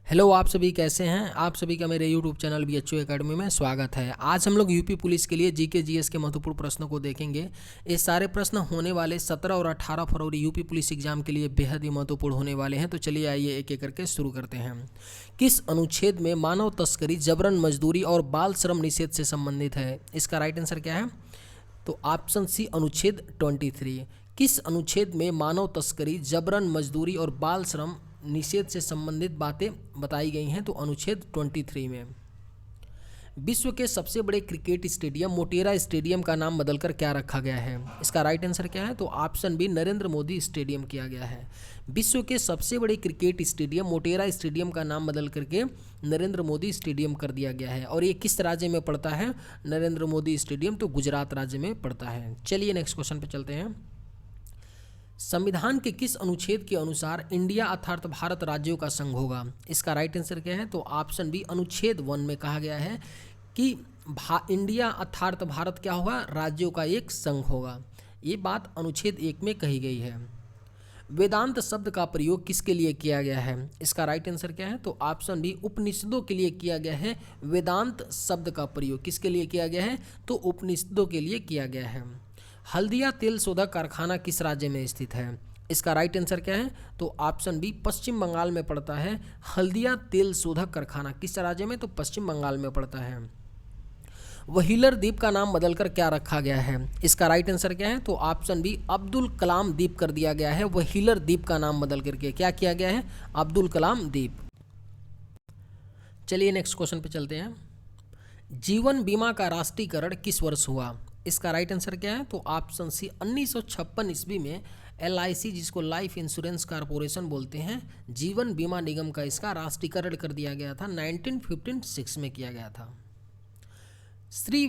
Hello, आप सभी कैसे हैं। आप सभी का मेरे यूट्यूब चैनल BHU एकेडमी में स्वागत है। आज हम लोग यूपी पुलिस के लिए जीके जीएस के महत्वपूर्ण प्रश्नों को देखेंगे। ये सारे प्रश्न होने वाले 17 और 18 फरवरी यूपी पुलिस एग्जाम के लिए बेहद ही महत्वपूर्ण होने वाले हैं। तो चलिए आइए एक एक करके शुरू करते हैं। किस अनुच्छेद में मानव तस्करी, जबरन मजदूरी और बाल श्रम निषेध से संबंधित है? इसका राइट आंसर क्या है? तो ऑप्शन सी अनुच्छेद 23। किस अनुच्छेद में मानव तस्करी, जबरन मजदूरी और बाल श्रम निषेध से संबंधित बातें बताई गई हैं? तो अनुच्छेद 23 में। विश्व के सबसे बड़े क्रिकेट स्टेडियम मोटेरा स्टेडियम का नाम बदलकर क्या रखा गया है? इसका राइट आंसर क्या है? तो option B Narendra Modi stadium किया गया है। विश्व के सबसे बड़े क्रिकेट स्टेडियम मोटेरा स्टेडियम का नाम बदल करके नरेंद्र मोदी स्टेडियम कर दिया गया है। और ये किस राज्य में पड़ता है? नरेंद्र मोदी स्टेडियम तो गुजरात राज्य में पड़ता है। चलिए नेक्स्ट क्वेश्चन पे चलते हैं। संविधान के किस अनुच्छेद के अनुसार इंडिया अर्थात भारत राज्यों का संघ होगा? इसका राइट आंसर क्या है? तो ऑप्शन बी अनुच्छेद 1 में कहा गया है कि इंडिया अर्थात भारत क्या होगा? राज्यों का एक संघ होगा। ये बात अनुच्छेद 1 में कही गई है। वेदांत शब्द का प्रयोग किसके लिए किया गया है? इसका राइट आंसर क्या है? तो ऑप्शन बी उपनिषदों के लिए किया गया है। वेदांत शब्द का प्रयोग किसके लिए किया गया है? तो उपनिषदों के लिए किया गया है। हल्दिया तेल शोधक कारखाना किस राज्य में स्थित है? इसका राइट आंसर क्या है? तो ऑप्शन बी पश्चिम बंगाल में पड़ता है। हल्दिया तेल शोधक कारखाना किस राज्य में? तो पश्चिम बंगाल में पड़ता है। व्हीलर द्वीप का नाम बदलकर क्या रखा गया है? इसका राइट आंसर क्या है? तो ऑप्शन बी अब्दुल कलाम द्वीप कर दिया गया है। व्हीलर द्वीप का नाम बदल करके क्या किया गया है? अब्दुल कलाम द्वीप। चलिए नेक्स्ट क्वेश्चन पे चलते हैं। जीवन बीमा का राष्ट्रीयकरण किस वर्ष हुआ? इसका राइट आंसर क्या है? तो ऑप्शन सी 1956 ईस्वी में LIC, जिसको लाइफ इंश्योरेंस कॉरपोरेशन बोलते हैं, जीवन बीमा निगम का इसका राष्ट्रीयकरण कर दिया गया था। 1956 में किया गया था। श्री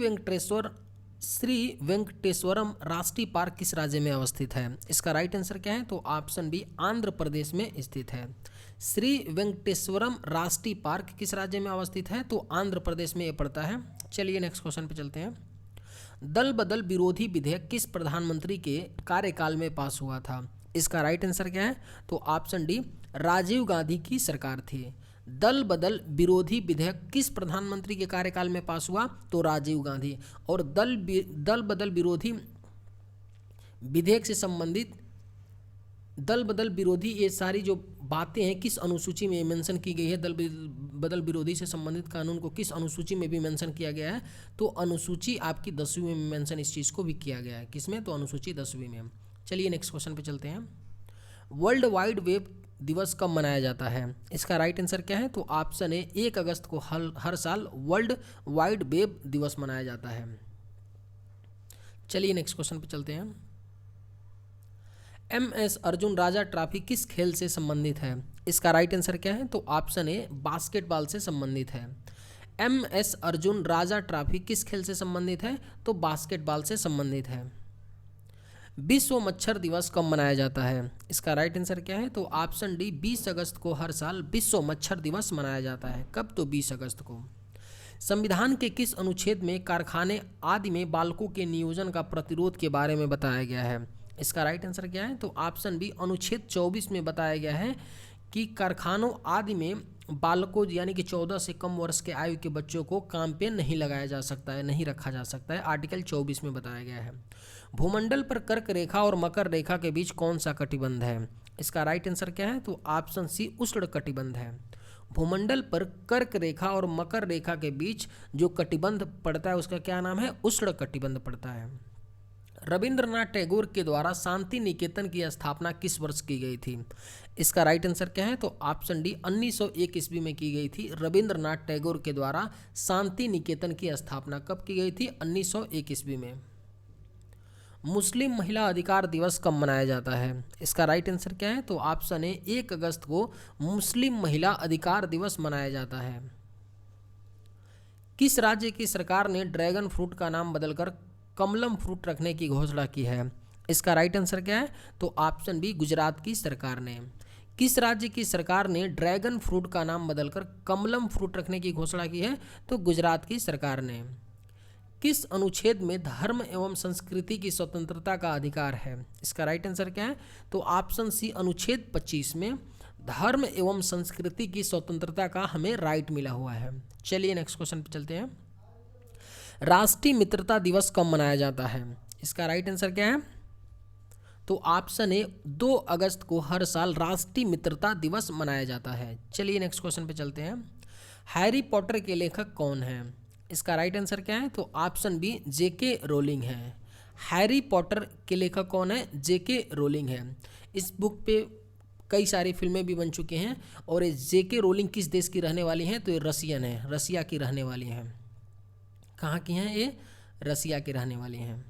वेंकटेश्वरम राष्ट्रीय पार्क किस राज्य में अवस्थित है? इसका राइट आंसर क्या है? तो ऑप्शन बी आंध्र प्रदेश में स्थित है। श्री वेंकटेश्वरम राष्ट्रीय पार्क किस राज्य में अवस्थित है? तो आंध्र प्रदेश में ये पड़ता है। चलिए नेक्स्ट क्वेश्चन पे चलते हैं। दल बदल विरोधी विधेयक किस प्रधानमंत्री के कार्यकाल में पास हुआ था? इसका राइट आंसर क्या है? तो ऑप्शन डी राजीव गांधी की सरकार थी। दल बदल विरोधी विधेयक किस प्रधानमंत्री के कार्यकाल में पास हुआ? तो राजीव गांधी। और दल बदल विरोधी विधेयक से संबंधित दल बदल विरोधी ये सारी जो बातें हैं किस अनुसूची में मेंशन की गई है? दल बदल विरोधी से संबंधित कानून को किस अनुसूची में भी मेंशन किया गया है? तो अनुसूची आपकी 10वीं में मेंशन इस चीज़ को भी किया गया है। किसमें? तो अनुसूची 10वीं में। चलिए नेक्स्ट क्वेश्चन पे चलते हैं। वर्ल्ड वाइड वेब दिवस कब मनाया जाता है? इसका राइट आंसर क्या है? तो ऑप्शन ए 1 अगस्त को हर साल वर्ल्ड वाइड वेब दिवस मनाया जाता है। चलिए नेक्स्ट क्वेश्चन पे चलते हैं। MS अर्जुन राजा ट्रॉफी किस खेल से संबंधित है? इसका राइट आंसर क्या है? तो ऑप्शन ए बास्केटबॉल से संबंधित है। MS अर्जुन राजा ट्रॉफी किस खेल से संबंधित है? तो बास्केटबॉल से संबंधित है। विश्व मच्छर दिवस कब मनाया जाता है? इसका राइट आंसर क्या है? तो ऑप्शन डी 20 अगस्त को हर साल विश्व मच्छर दिवस मनाया जाता है। कब? तो 20 अगस्त को। संविधान के किस अनुच्छेद में कारखाने आदि में बालकों के नियोजन का प्रतिरोध के बारे में बताया गया है? इसका राइट आंसर क्या है? तो ऑप्शन बी अनुच्छेद 24 में बताया गया है कि कारखानों आदि में बालकों यानी कि 14 से कम वर्ष के आयु के बच्चों को काम पे नहीं लगाया जा सकता है, नहीं रखा जा सकता है। आर्टिकल 24 में बताया गया है। भूमंडल पर कर्क रेखा और मकर रेखा के बीच कौन सा कटिबंध है? इसका राइट आंसर क्या है? तो ऑप्शन सी उष्ण कटिबंध है। भूमंडल पर कर्क रेखा और मकर रेखा के बीच जो कटिबंध पड़ता है उसका क्या नाम है? उष्ण कटिबंध पड़ता है। रविंद्रनाथ टैगोर के द्वारा शांति निकेतन की स्थापना किस वर्ष की गई थी? इसका राइट आंसर क्या है? तो ऑप्शन डी 1901 ईस्वी में की गई थी। रविंद्रनाथ टैगोर के द्वारा शांति निकेतन की स्थापना कब की गई थी? 1901 ईस्वी में। मुस्लिम महिला अधिकार दिवस कब मनाया जाता है? इसका राइट आंसर क्या है? तो ऑप्शन ए 1 अगस्त को मुस्लिम महिला अधिकार दिवस मनाया जाता है। किस राज्य की सरकार ने ड्रैगन फ्रूट का नाम बदलकर कमलम फ्रूट रखने की घोषणा की है? इसका राइट आंसर क्या है? तो ऑप्शन बी गुजरात की सरकार ने। किस राज्य की सरकार ने ड्रैगन फ्रूट का नाम बदलकर कमलम फ्रूट रखने की घोषणा की है? तो गुजरात की सरकार ने। किस अनुच्छेद में धर्म एवं संस्कृति की स्वतंत्रता का अधिकार है? इसका राइट आंसर क्या है? तो ऑप्शन सी अनुच्छेद 25 में धर्म एवं संस्कृति की स्वतंत्रता का हमें राइट मिला हुआ है। चलिए नेक्स्ट क्वेश्चन पे चलते हैं। राष्ट्रीय मित्रता दिवस कब मनाया जाता है? इसका राइट आंसर क्या है? तो ऑप्शन ए 2 अगस्त को हर साल राष्ट्रीय मित्रता दिवस मनाया जाता है। चलिए नेक्स्ट क्वेश्चन पे चलते हैं। हैरी पॉटर के लेखक कौन हैं? इसका राइट आंसर क्या है? तो ऑप्शन बी जेके रोलिंग है। हैरी पॉटर के लेखक कौन है? जेके रोलिंग है। इस बुक पे कई सारी फिल्में भी बन चुकी हैं। और ये जेके रोलिंग किस देश की रहने वाली हैं? तो ये रसियन है, रसिया की रहने वाली हैं। कहाँ की हैं ये? रसिया की रहने वाली हैं।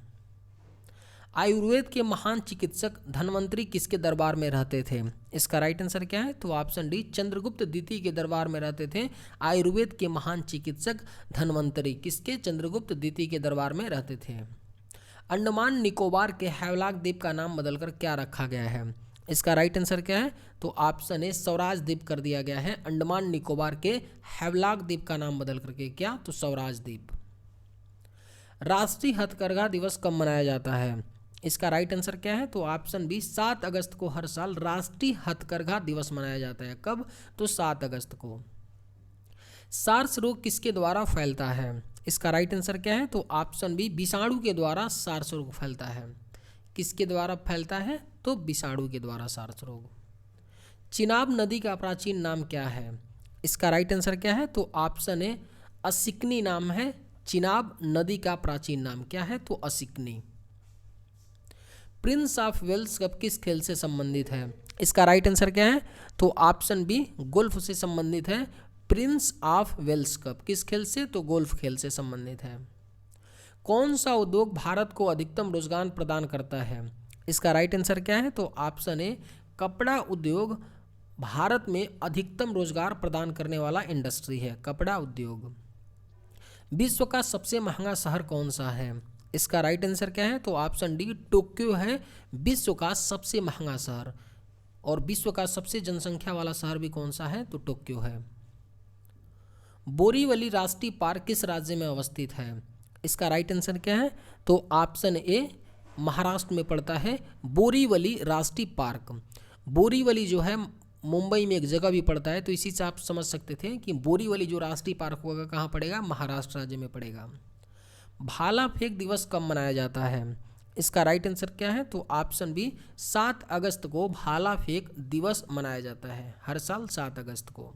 आयुर्वेद के महान चिकित्सक धन्वंतरी किसके दरबार में रहते थे? इसका राइट आंसर क्या है? तो ऑप्शन डी चंद्रगुप्त द्वितीय के दरबार में रहते थे आयुर्वेद के महान चिकित्सक धन्वंतरी। किसके? चंद्रगुप्त द्वितीय के दरबार में रहते थे। अंडमान निकोबार के हैवलॉक द्वीप का नाम बदलकर क्या रखा गया है? इसका राइट आंसर क्या है? तो ऑप्शन ए स्वराज द्वीप कर दिया गया है। अंडमान निकोबार के हैवलॉक द्वीप का नाम बदल करके क्या? तो स्वराज द्वीप। राष्ट्रीय हथकरघा दिवस कब मनाया जाता है? इसका राइट आंसर क्या है? तो ऑप्शन बी 7 अगस्त को हर साल राष्ट्रीय हथकरघा दिवस मनाया जाता है। कब? तो 7 अगस्त को। सार्स रोग किसके द्वारा फैलता है? इसका राइट आंसर क्या है? तो ऑप्शन बी विषाणु के द्वारा सार्स रोग फैलता है। किसके द्वारा फैलता है? तो विषाणु के द्वारा सार्स रोग। चिनाब नदी का प्राचीन नाम क्या है? इसका राइट आंसर क्या है? तो ऑप्शन ए असिकनी नाम है। चिनाब नदी का प्राचीन नाम क्या है? तो Asikni. Prince of Wales cup किस खेल से संबंधित है? इसका राइट आंसर क्या है? तो ऑप्शन बी गोल्फ से संबंधित है। प्रिंस ऑफ वेल्स कप किस खेल से? तो गोल्फ खेल से संबंधित है। कौन सा उद्योग भारत को अधिकतम रोजगार प्रदान करता है? इसका राइट आंसर क्या है? तो ऑप्शन ए कपड़ा उद्योग भारत में अधिकतम रोजगार प्रदान करने वाला इंडस्ट्री है, कपड़ा उद्योग। विश्व का सबसे महंगा शहर कौन सा है? इसका राइट आंसर क्या है? तो ऑप्शन डी टोक्यो है विश्व का सबसे महंगा शहर। और विश्व का सबसे जनसंख्या वाला शहर भी कौन सा है? तो टोक्यो है। बोरीवली राष्ट्रीय पार्क किस राज्य में अवस्थित है? इसका राइट आंसर क्या है? तो ऑप्शन ए महाराष्ट्र में पड़ता है बोरीवली राष्ट्रीय पार्क। बोरीवली जो है मुंबई में एक जगह भी पड़ता है, तो इसी से आप समझ सकते थे कि बोरीवली जो राष्ट्रीय पार्क होगा कहाँ पड़ेगा? महाराष्ट्र राज्य में पड़ेगा। भाला फेंक दिवस कब मनाया जाता है? इसका राइट आंसर क्या है? तो ऑप्शन बी 7 अगस्त को भाला फेंक दिवस मनाया जाता है, हर साल 7 अगस्त को।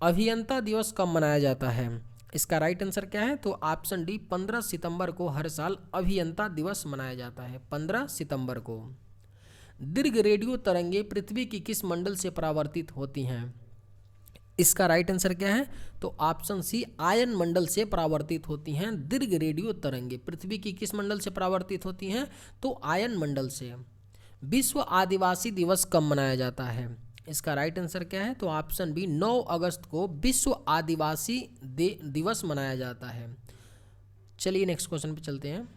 अभियंता दिवस कब मनाया जाता है? इसका राइट आंसर क्या है? तो ऑप्शन डी 15 सितंबर को हर साल अभियंता दिवस मनाया जाता है, 15 सितंबर को। दीर्घ रेडियो तरंगे पृथ्वी की किस मंडल से परावर्तित होती हैं? इसका राइट आंसर क्या है? तो ऑप्शन सी आयन मंडल से परावर्तित होती हैं। दीर्घ रेडियो तरंगे पृथ्वी की किस मंडल से परावर्तित होती हैं? तो आयन मंडल से। विश्व आदिवासी दिवस कब मनाया जाता है? इसका राइट आंसर क्या है? तो ऑप्शन बी 9 अगस्त को विश्व आदिवासी दिवस मनाया जाता है। चलिए नेक्स्ट क्वेश्चन पे चलते हैं।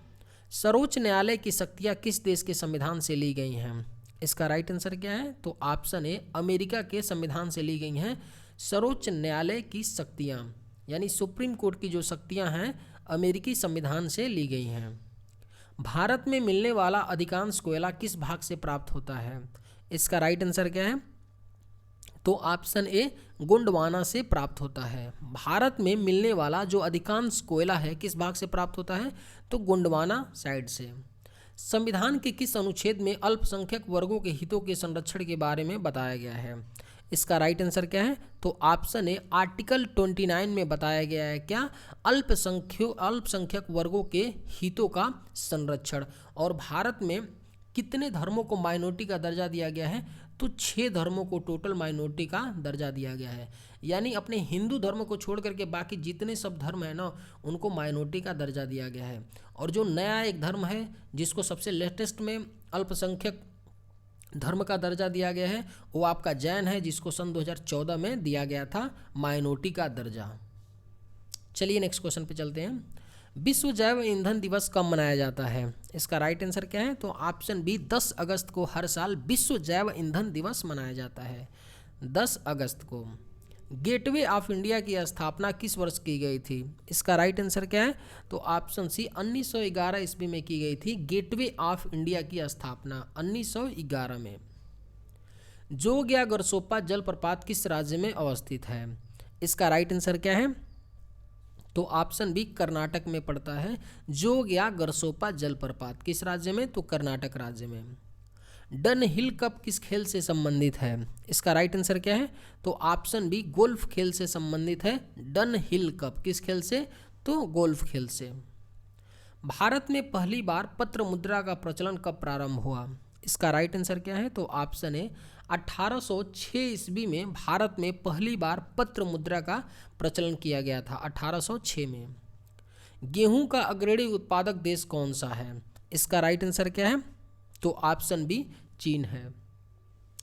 सर्वोच्च न्यायालय की शक्तियाँ किस देश के संविधान से ली गई हैं? इसका राइट आंसर क्या है? तो ऑप्शन ए अमेरिका के संविधान से ली गई हैं। सर्वोच्च न्यायालय की शक्तियाँ यानी सुप्रीम कोर्ट की जो शक्तियाँ हैं अमेरिकी संविधान से ली गई हैं। भारत में मिलने वाला अधिकांश कोयला किस भाग से प्राप्त होता है? इसका राइट आंसर क्या है? तो ऑप्शन ए गोंडवाना से प्राप्त होता है। भारत में मिलने वाला जो अधिकांश कोयला है किस भाग से प्राप्त होता है? तो गोंडवाना साइड से। संविधान के किस अनुच्छेद में अल्पसंख्यक वर्गों के हितों के संरक्षण के बारे में बताया गया है? इसका राइट आंसर क्या है? तो ऑप्शन ए आर्टिकल 29 में बताया गया है क्या? अल्पसंख्यक वर्गों के हितों का संरक्षण। और भारत में कितने धर्मों को माइनॉरिटी का दर्जा दिया गया है? तो 6 धर्मों को टोटल माइनॉरिटी का दर्जा दिया गया है। यानी अपने हिंदू धर्म को छोड़ करके बाकी जितने सब धर्म है ना उनको माइनॉरिटी का दर्जा दिया गया है। और जो नया एक धर्म है जिसको सबसे लेटेस्ट में अल्पसंख्यक धर्म का दर्जा दिया गया है वो आपका जैन है, जिसको सन 2014 में दिया गया था माइनॉरिटी का दर्जा। चलिए नेक्स्ट क्वेश्चन पे चलते हैं। विश्व जैव ईंधन दिवस कब मनाया जाता है? इसका राइट आंसर क्या है? तो ऑप्शन बी 10 अगस्त को हर साल विश्व जैव ईंधन दिवस मनाया जाता है, 10 अगस्त को। गेटवे ऑफ इंडिया की स्थापना किस वर्ष की गई थी? इसका राइट आंसर क्या है? तो ऑप्शन सी 1911 ईस्वी में की गई थी गेटवे ऑफ इंडिया की स्थापना 1911 में। जोग या गरसोप्पा जलप्रपात किस राज्य में अवस्थित है? इसका राइट आंसर क्या है? तो ऑप्शन बी कर्नाटक में पड़ता है। जोग या गरसोप्पा जलप्रपात किस राज्य में? तो कर्नाटक राज्य में। डन हिल कप किस खेल से संबंधित है? इसका राइट आंसर क्या है? तो ऑप्शन बी गोल्फ खेल से संबंधित है। डन हिल कप किस खेल से? तो गोल्फ खेल से। भारत में पहली बार पत्र मुद्रा का प्रचलन कब प्रारंभ हुआ? इसका राइट आंसर क्या है? तो ऑप्शन ए 1806 ईस्वी में भारत में पहली बार पत्र मुद्रा का प्रचलन किया गया था, 1806 में। गेहूं का अग्रणी उत्पादक देश कौन सा है? इसका राइट आंसर क्या है? तो ऑप्शन बी चीन है।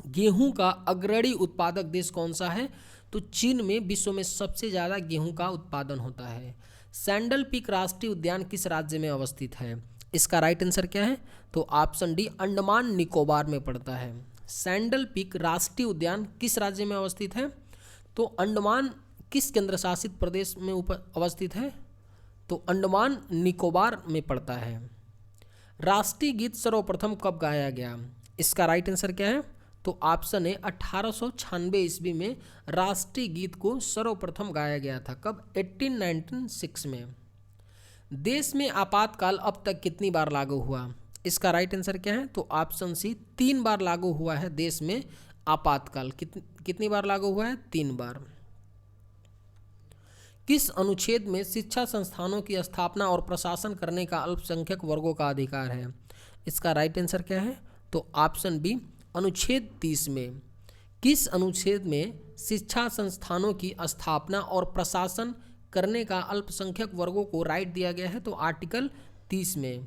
गेहूं का अग्रणी उत्पादक देश कौन सा है? तो चीन में विश्व में सबसे ज़्यादा गेहूं का उत्पादन होता है। सैंडल पीक राष्ट्रीय उद्यान किस राज्य में अवस्थित है? इसका राइट आंसर क्या है? तो ऑप्शन डी अंडमान निकोबार में पड़ता है। सैंडल पीक राष्ट्रीय उद्यान किस राज्य में अवस्थित है? तो अंडमान किस केंद्र शासित प्रदेश में अवस्थित है? तो अंडमान निकोबार में पड़ता है। राष्ट्रीय गीत सर्वप्रथम कब गाया गया? इसका राइट आंसर क्या है? तो ऑप्शन है 1896 ईस्वी में राष्ट्रीय गीत को सर्वप्रथम गाया गया था। कब? 1896 में। देश में आपातकाल अब तक कितनी बार लागू हुआ? इसका राइट आंसर क्या है? तो ऑप्शन सी 3 बार लागू हुआ है देश में आपातकाल। कितनी बार लागू हुआ है? 3 बार। किस अनुच्छेद में शिक्षा संस्थानों की स्थापना और प्रशासन करने का अल्पसंख्यक वर्गों का अधिकार है? इसका राइट आंसर क्या है? तो ऑप्शन बी अनुच्छेद 30 में। किस अनुच्छेद में शिक्षा संस्थानों की स्थापना और प्रशासन करने का अल्पसंख्यक वर्गों को राइट दिया गया है? तो आर्टिकल 30 में।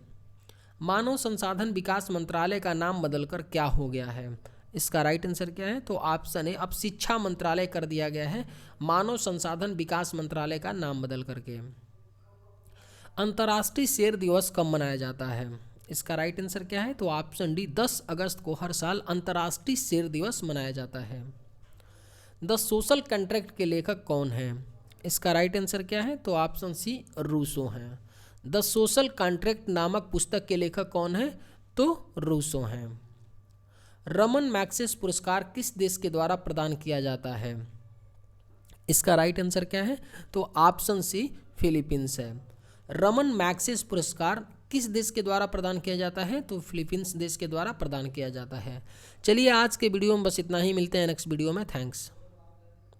मानव संसाधन विकास मंत्रालय का नाम बदलकर क्या हो गया है? इसका राइट आंसर क्या है? तो ऑप्शन है अब शिक्षा मंत्रालय कर दिया गया है, मानव संसाधन विकास मंत्रालय का नाम बदल करके। अंतर्राष्ट्रीय शेर दिवस कब मनाया जाता है? इसका राइट आंसर क्या है? तो ऑप्शन डी 10 अगस्त को हर साल अंतर्राष्ट्रीय शेर दिवस मनाया जाता है। द सोशल कॉन्ट्रैक्ट के लेखक कौन है? इसका राइट आंसर क्या है? तो ऑप्शन सी रूसो हैं। द सोशल कॉन्ट्रैक्ट नामक पुस्तक के लेखक कौन है? तो रूसो हैं। रमन मैग्सेस पुरस्कार किस देश के द्वारा प्रदान किया जाता है? इसका राइट आंसर क्या है? तो ऑप्शन सी फिलीपींस है। रमन मैग्सेस पुरस्कार किस देश के द्वारा प्रदान किया जाता है? तो फिलीपींस देश के द्वारा प्रदान किया जाता है। चलिए आज के वीडियो में बस इतना ही, मिलते हैं नेक्स्ट वीडियो में। थैंक्स।